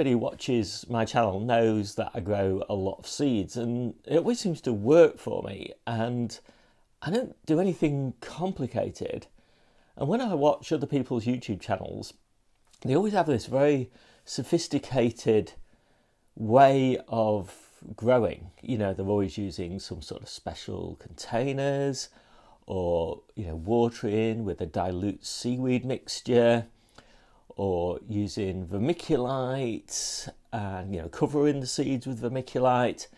anybody who watches my channel knows that I grow a lot of seeds, and it always seems to work for me, and I don't do anything complicated. And when I watch other people's YouTube channels, they always have this very sophisticated way of growing. You know, they're always using some sort of special containers, or, you know, watering with a dilute seaweed mixture, or using vermiculite and, you know, covering the seeds with vermiculite.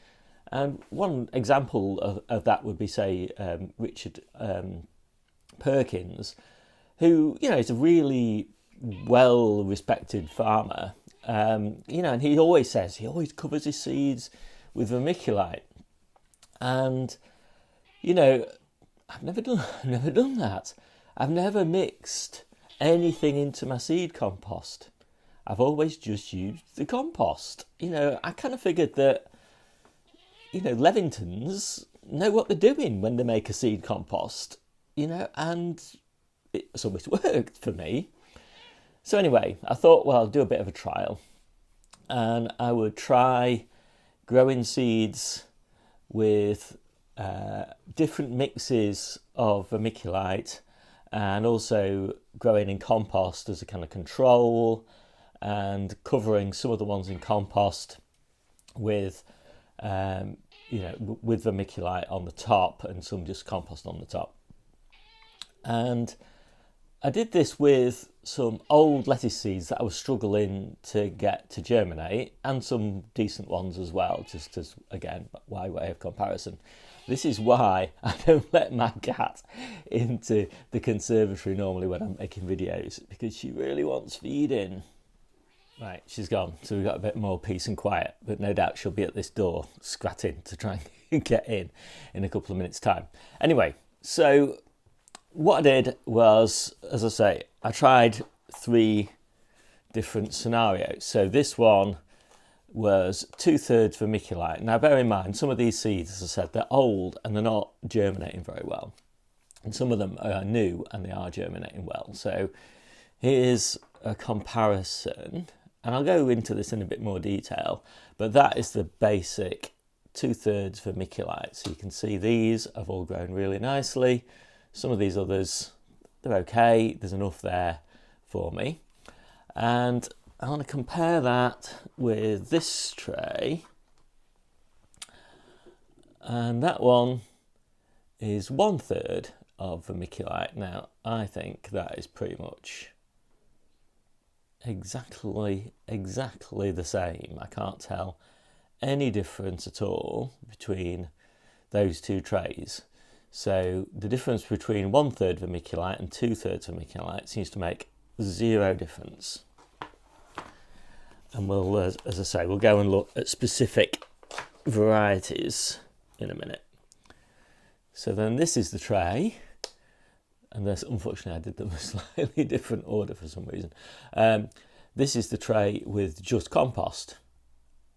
And one example of that would be, say, Richard Perkins, who, you know, is a really well-respected farmer. You know, and he always covers his seeds with vermiculite. And, you know, I've never done that. I've never mixed anything into my seed compost. I've always just used the compost. You know, I kind of figured that, you know, Levingtons know what they're doing when they make a seed compost, you know, and it's always worked for me. So anyway, I thought, well, I'll do a bit of a trial, and I would try growing seeds with different mixes of vermiculite, and also growing in compost as a kind of control, and covering some of the ones in compost with you know, with vermiculite on the top and some just compost on the top. And I did this with some old lettuce seeds that I was struggling to get to germinate, and some decent ones as well, just as, again, by way of comparison. This is why I don't let my cat into the conservatory normally when I'm making videos, because she really wants feeding. Right, she's gone, so we've got a bit more peace and quiet, but no doubt she'll be at this door scratching to try and get in a couple of minutes' time. Anyway, so what I did was, as I say, I tried 3 different scenarios. So this one was 2/3 vermiculite. Now bear in mind, some of these seeds, as I said, they're old and they're not germinating very well. And some of them are new and they are germinating well. So here's a comparison, and I'll go into this in a bit more detail, but that is the basic 2/3 vermiculite. So you can see these have all grown really nicely. Some of these others, they're okay. There's enough there for me. And I want to compare that with this tray. And that one is 1/3 of vermiculite. Now, I think that is pretty much exactly the same. I can't tell any difference at all between those 2 trays. So the difference between 1/3 vermiculite and 2/3 vermiculite seems to make 0 difference. And we'll, as I say, we'll go and look at specific varieties in a minute. So then this is the tray, and this, unfortunately, I did them in a slightly different order for some reason. This is the tray with just compost,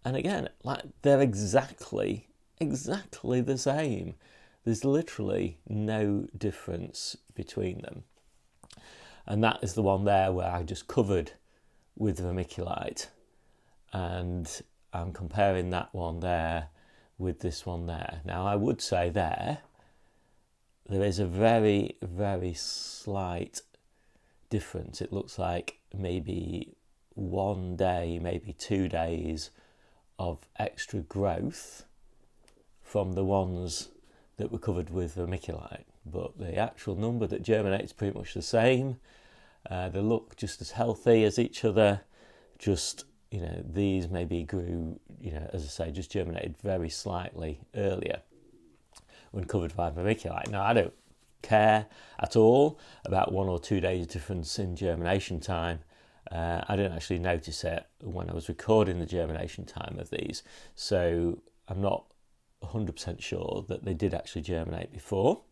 and again, like, they're exactly the same. There's literally no difference between them. And that is the one there where I just covered with vermiculite, and I'm comparing that one there with this one there. Now I would say there is a very, very slight difference. It looks like maybe 1 day, maybe 2 days of extra growth from the ones that were covered with vermiculite, but the actual number that germinates is pretty much the same. They look just as healthy as each other. Just, you know, these maybe grew, you know, as I say, just germinated very slightly earlier when covered by vermiculite. Now, I don't care at all about 1 or 2 days difference in germination time. I didn't actually notice it when I was recording the germination time of these, so I'm not 100% sure that they did actually germinate before.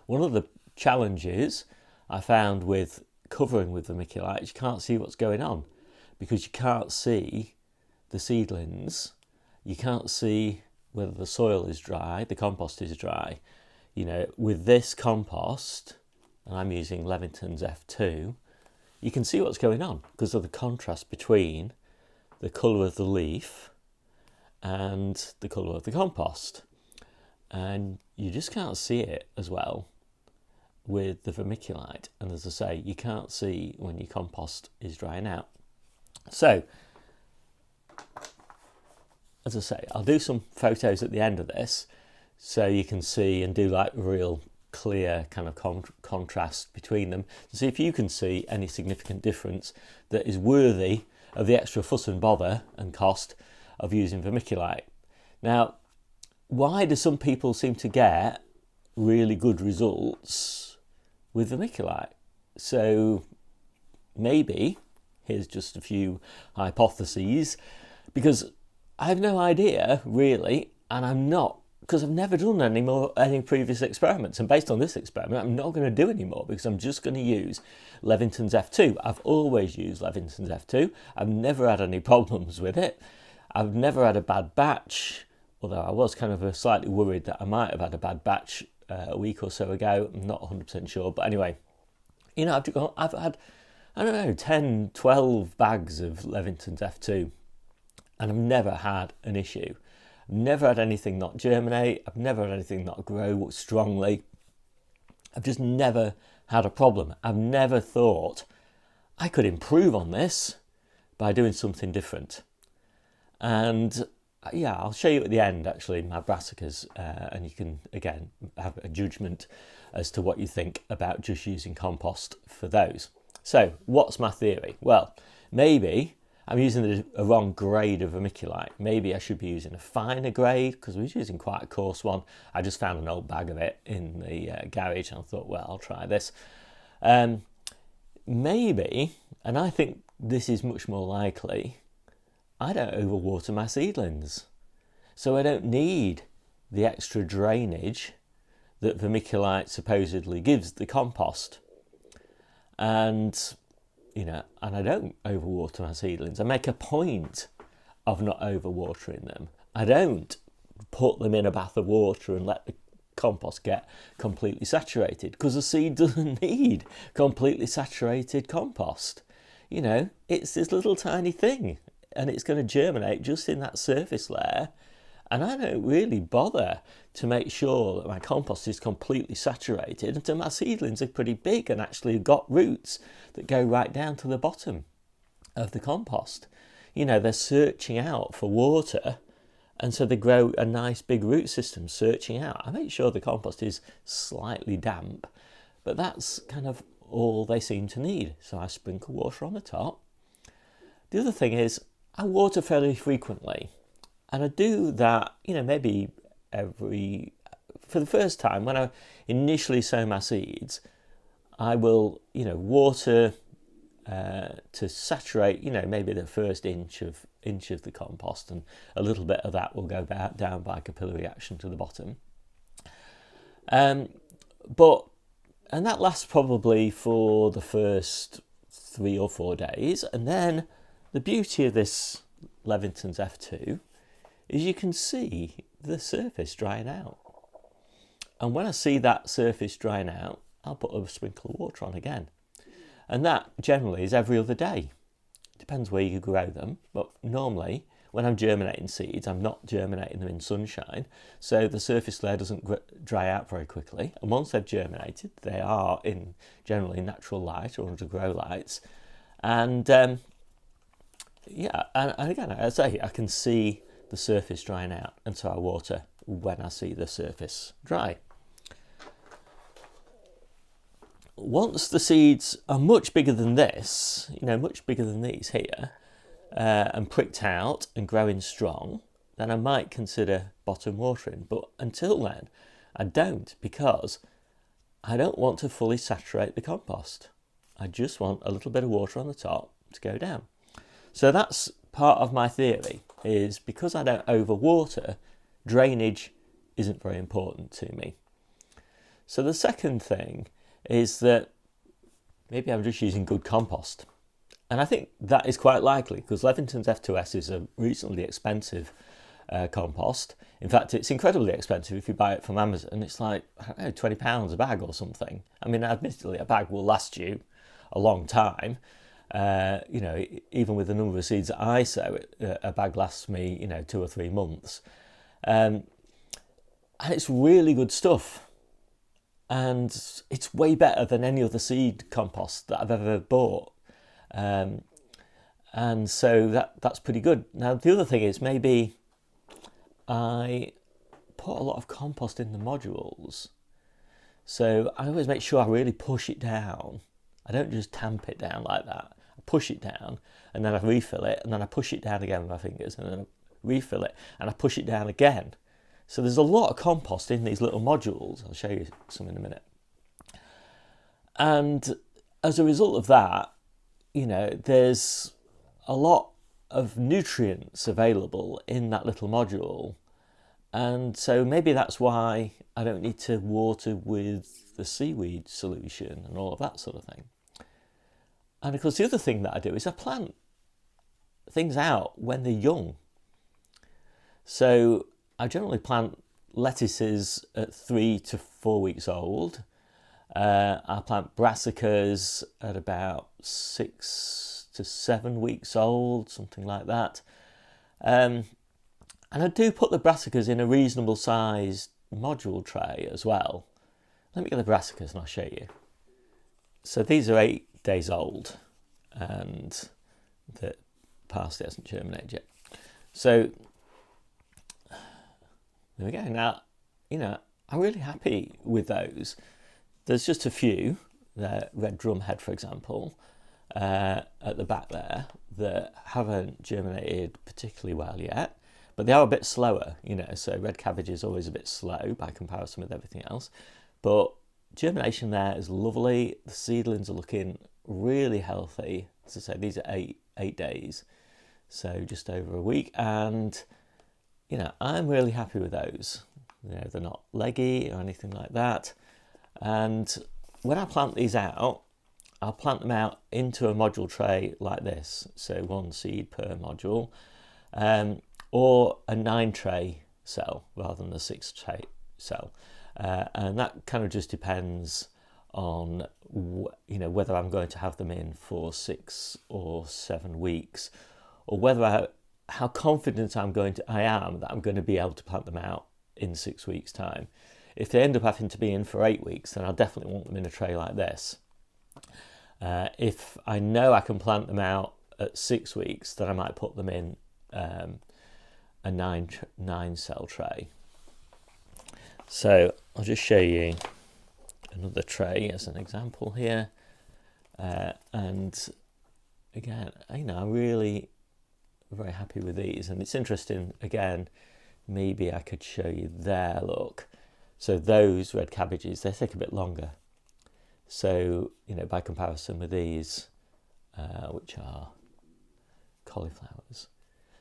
One of the challenges I found with covering with vermiculite is you can't see what's going on, because you can't see the seedlings, you can't see whether the soil is dry, the compost is dry. You know, with this compost, and I'm using Levington's F2, you can see what's going on because of the contrast between the colour of the leaf and the colour of the compost. And you just can't see it as well with the vermiculite. And as I say, you can't see when your compost is drying out. So, as I say, I'll do some photos at the end of this so you can see and do like real clear kind of contrast between them to see if you can see any significant difference that is worthy of the extra fuss and bother and cost of using vermiculite. Now, why do some people seem to get really good results with vermiculite? So maybe, here's just a few hypotheses, because I have no idea really, and I'm not, because I've never done any previous experiments, and based on this experiment I'm not going to do any more because I'm just going to use Levington's F2. I've always used Levington's F2. I've never had any problems with it. I've never had a bad batch, although I was kind of slightly worried that I might have had a bad batch a week or so ago. I'm not 100% sure, but anyway, you know, I've had, I don't know, 10, 12 bags of Levington's F2, and I've never had an issue. I've never had anything not germinate. I've never had anything not grow strongly. I've just never had a problem. I've never thought I could improve on this by doing something different. And yeah, I'll show you at the end actually my brassicas, and you can again have a judgment as to what you think about just using compost for those. So what's my theory? Well, maybe I'm using a wrong grade of vermiculite. Maybe I should be using a finer grade because I was using quite a coarse one. I just found an old bag of it in the garage and I thought, well, I'll try this. Maybe, and I think this is much more likely, I don't overwater my seedlings. So I don't need the extra drainage that vermiculite supposedly gives the compost. And you know, and I don't overwater my seedlings. I make a point of not overwatering them. I don't put them in a bath of water and let the compost get completely saturated, because the seed doesn't need completely saturated compost. You know, it's this little tiny thing and it's going to germinate just in that surface layer. And I don't really bother to make sure that my compost is completely saturated until my seedlings are pretty big and actually got roots that go right down to the bottom of the compost. You know, they're searching out for water, and so they grow a nice big root system searching out. I make sure the compost is slightly damp, but that's kind of all they seem to need. So I sprinkle water on the top. The other thing is I water fairly frequently. And I do that, you know, maybe for the first time, when I initially sow my seeds, I will, you know, water to saturate, you know, maybe the first inch of the compost, and a little bit of that will go down by capillary action to the bottom. And that lasts probably for the first 3 or 4 days. And then the beauty of this Levington's F2 is you can see the surface drying out. And when I see that surface drying out, I'll put a sprinkle of water on again. And that generally is every other day. Depends where you grow them, but normally when I'm germinating seeds, I'm not germinating them in sunshine, so the surface layer doesn't dry out very quickly. And once they've germinated, they are in generally natural light or under grow lights. And yeah, and again, as I say, I can see the surface drying out, and so I water when I see the surface dry. Once the seeds are much bigger than this, you know, much bigger than these here, and pricked out and growing strong, then I might consider bottom watering. But until then, I don't, because I don't want to fully saturate the compost. I just want a little bit of water on the top to go down. So that's part of my theory, is because I don't overwater, drainage isn't very important to me. So the second thing is that maybe I'm just using good compost. And I think that is quite likely, because Levington's F2S is a reasonably expensive compost. In fact, it's incredibly expensive if you buy it from Amazon. It's like, I don't know, £20 a bag or something. I mean, admittedly, a bag will last you a long time, You know, even with the number of seeds that I sow, a bag lasts me, you know, 2 or 3 months. And it's really good stuff. And it's way better than any other seed compost that I've ever bought. And so that's pretty good. Now, the other thing is maybe I put a lot of compost in the modules. So I always make sure I really push it down. I don't just tamp it down like that. I push it down and then I refill it, and then I push it down again with my fingers, and then I refill it and I push it down again. So there's a lot of compost in these little modules. I'll show you some in a minute. And as a result of that, you know, there's a lot of nutrients available in that little module. And so maybe that's why I don't need to water with the seaweed solution and all of that sort of thing. And of course, the other thing that I do is I plant things out when they're young. So I generally plant lettuces at 3 to 4 weeks old. I plant brassicas at about 6 to 7 weeks old, something like that. And I do put the brassicas in a reasonable sized module tray as well. Let me get the brassicas and I'll show you. So these are 8 days old, and the parsley hasn't germinated yet. So there we go. Now, you know, I'm really happy with those. There's just a few, the red drumhead, for example, at the back there, that haven't germinated particularly well yet, but they are a bit slower, you know, so red cabbage is always a bit slow by comparison with everything else. But germination there is lovely. The seedlings are looking really healthy. As I say, these are eight days, so just over a week, and you know, I'm really happy with those. You know, they're not leggy or anything like that. And when I plant these out, I'll plant them out into a module tray like this. So 1 seed per module, or a 9 tray cell rather than the 6 tray cell. And that kind of just depends on, you know, whether I'm going to have them in for 6 or 7 weeks, or whether how confident I am that I'm going to be able to plant them out in 6 weeks' time. If they end up having to be in for 8 weeks, then I'll definitely want them in a tray like this. If I know I can plant them out at 6 weeks, then I might put them in a 9 cell tray. So I'll just show you another tray as an example here. And again, you know, I'm really very happy with these, and it's interesting, again, maybe I could show you there, look. So those red cabbages, they take a bit longer. So, you know, by comparison with these, which are cauliflowers.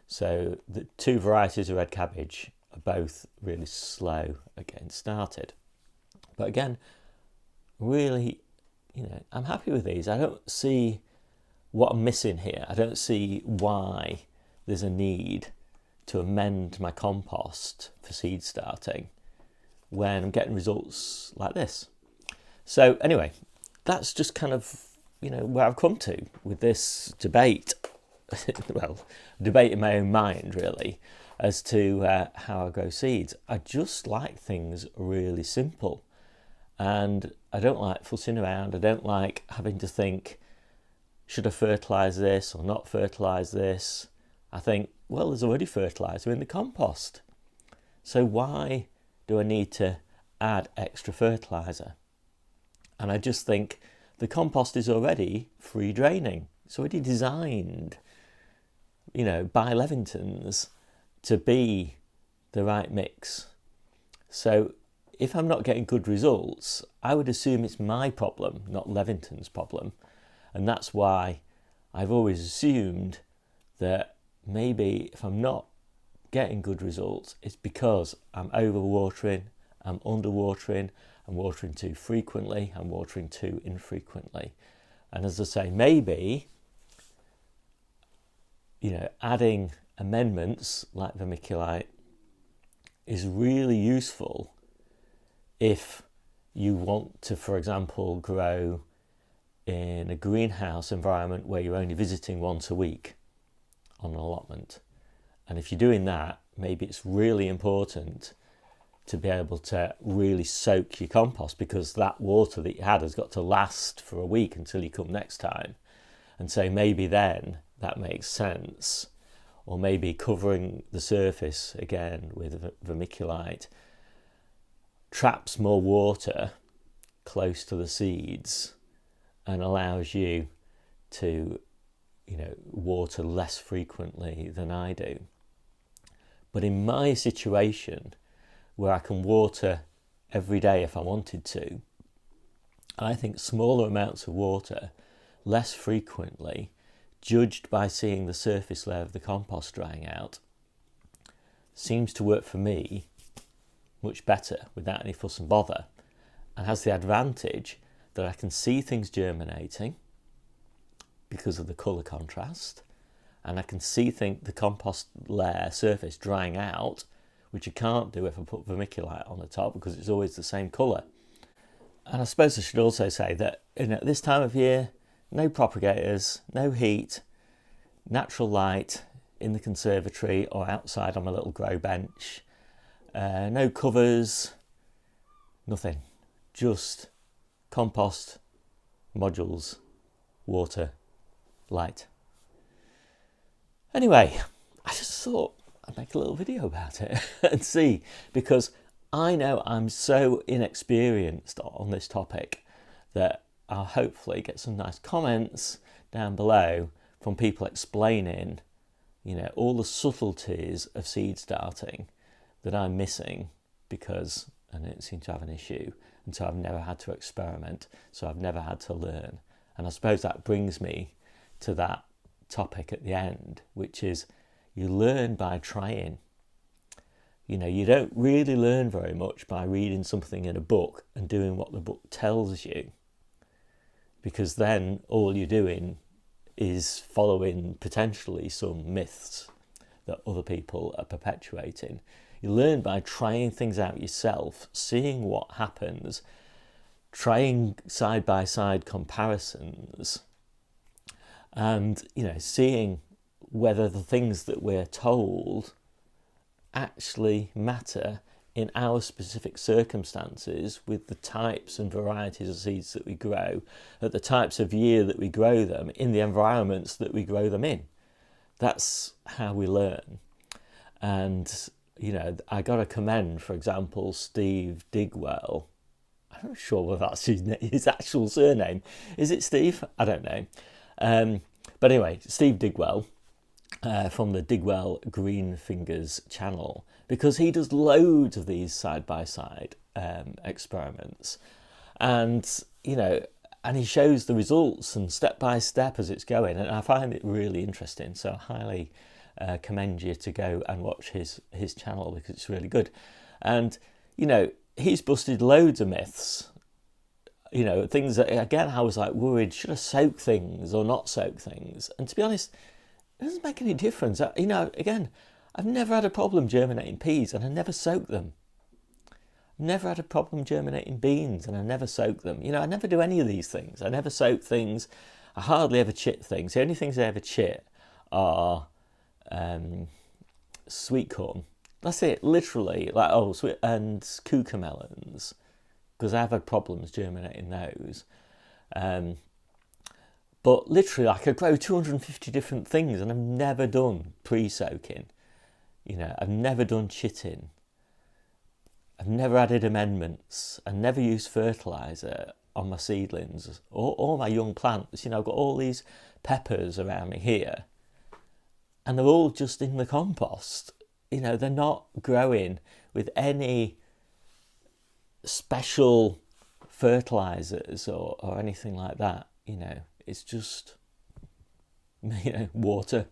So the 2 varieties of red cabbage are both really slow at getting started. But again, really, you know, I'm happy with these. I don't see what I'm missing here. I don't see why there's a need to amend my compost for seed starting when I'm getting results like this. So anyway, that's just kind of, you know, where I've come to with this debate. Well, debate in my own mind, really, as to how I grow seeds. I just like things really simple, and I don't like fussing around. I don't like having to think, should I fertilise this or not fertilise this? I think, well, there's already fertiliser in the compost, so why do I need to add extra fertiliser? And I just think the compost is already free draining. It's already designed, you know, by Levingtons to be the right mix. So if I'm not getting good results, I would assume it's my problem, not Levington's problem. And that's why I've always assumed that maybe if I'm not getting good results, it's because I'm overwatering, I'm underwatering, I'm watering too frequently, I'm watering too infrequently. And as I say, maybe, you know, adding amendments like vermiculite is really useful if you want to, for example, grow in a greenhouse environment where you're only visiting once a week on an allotment. And if you're doing that, maybe it's really important to be able to really soak your compost, because that water that you had has got to last for a week until you come next time. And so maybe then that makes sense. Or maybe covering the surface again with vermiculite traps more water close to the seeds and allows you to, water less frequently than I do. But in my situation, where I can water every day if I wanted to, I think smaller amounts of water, less frequently, judged by seeing the surface layer of the compost drying out, seems to work for me much better without any fuss and bother, and has the advantage that I can see things germinating because of the colour contrast, and I can see the compost layer surface drying out, which you can't do if I put vermiculite on the top because it's always the same colour. And I suppose I should also say that at this time of year, no propagators, no heat, natural light in the conservatory or outside on my little grow bench, no covers, nothing, just compost, modules, water, light. Anyway, I just thought I'd make a little video about it and see, because I know I'm so inexperienced on this topic that I'll hopefully get some nice comments down below from people explaining, all the subtleties of seed starting that I'm missing because I don't seem to have an issue, and so I've never had to experiment, so I've never had to learn. And I suppose that brings me to that topic at the end, which is you learn by trying. You don't really learn very much by reading something in a book and doing what the book tells you, because then all you're doing is following potentially some myths that other people are perpetuating. You learn by trying things out yourself, seeing what happens, trying side-by-side comparisons, and seeing whether the things that we're told actually matter in our specific circumstances, with the types and varieties of seeds that we grow, at the types of year that we grow them, in the environments that we grow them in. That's how we learn. And I got to commend, for example, Steve Digwell. I'm not sure whether that's his actual surname. Is it Steve? I don't know. But anyway, Steve Digwell from the Digwell Green Fingers channel, because he does loads of these side-by-side experiments, and and he shows the results and step by step as it's going, and I find it really interesting. So I highly commend you to go and watch his channel, because it's really good. And he's busted loads of myths, things that, again, I was like worried, should I soak things or not soak things? And to be honest, it doesn't make any difference. Again, I've never had a problem germinating peas and I never soak them. Never had a problem germinating beans and I never soak them. I never do any of these things. I never soak things. I hardly ever chit things. The only things I ever chit are sweet corn. That's it, literally. Sweet and cucamelons, because I've had problems germinating those. But literally, I could grow 250 different things, and I've never done pre-soaking. I've never done chitting. I've never added amendments. I never used fertiliser on my seedlings or my young plants. I've got all these peppers around me here, and they're all just in the compost. They're not growing with any special fertilisers or anything like that. It's just water,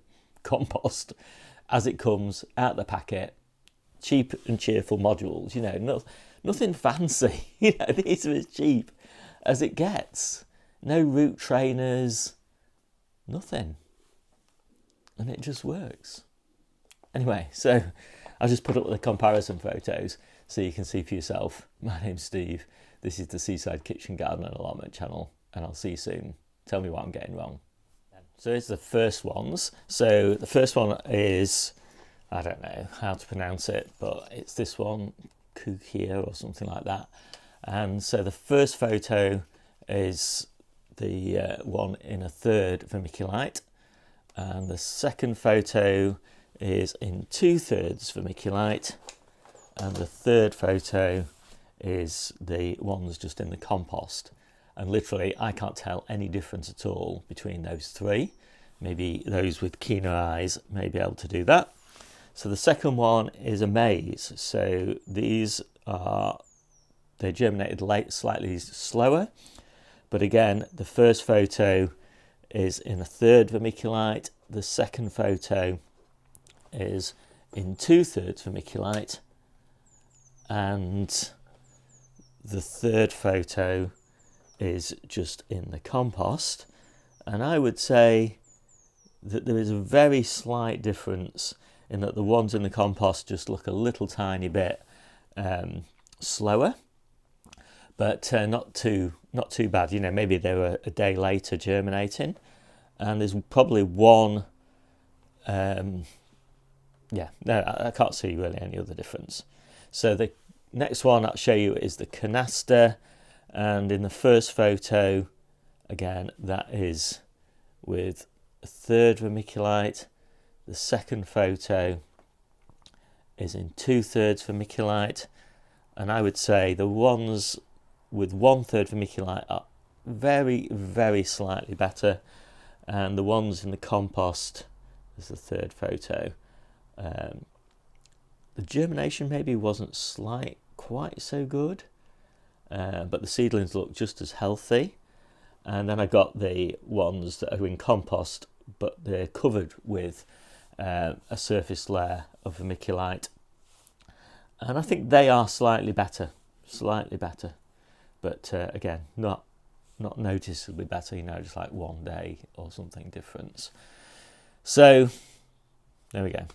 compost as it comes out the packet, cheap and cheerful modules. Nothing fancy. These are as cheap as it gets. No root trainers, nothing, and it just works. Anyway, so I'll just put up the comparison photos so you can see for yourself. My name's Steve. This is the Seaside Kitchen Garden and Allotment channel, and I'll see you soon. tell me what I'm getting wrong. So here's the first ones. So the first one is, I don't know how to pronounce it, but it's this one, Kukia or something like that. And so the first photo is the one in a third vermiculite, and the second photo is in 2/3 vermiculite, and the third photo is the ones just in the compost. And literally I can't tell any difference at all between those three. Maybe those with keener eyes may be able to do that. So the second one is a maize. So these are, they germinated late, slightly slower. But again, the first photo is in a third vermiculite. The second photo is in 2/3 vermiculite. And the third photo is just in the compost. And I would say that there is a very slight difference in that the ones in the compost just look a little tiny bit slower, but not too bad. You know, maybe they were a day later germinating, and there's probably one. Yeah, no, I can't see really any other difference. So the next one I'll show you is the canaster, and in the first photo, again, that is with a third vermiculite. The second photo is in 2/3 vermiculite, and I would say the ones with 1/3 vermiculite are very, very slightly better, and the ones in the compost is the third photo. The germination maybe wasn't quite so good, but the seedlings look just as healthy. And then I got the ones that are in compost, but they're covered with a surface layer of vermiculite, and I think they are slightly better, but again, not noticeably better, you know, just like one day or something difference. So there we go.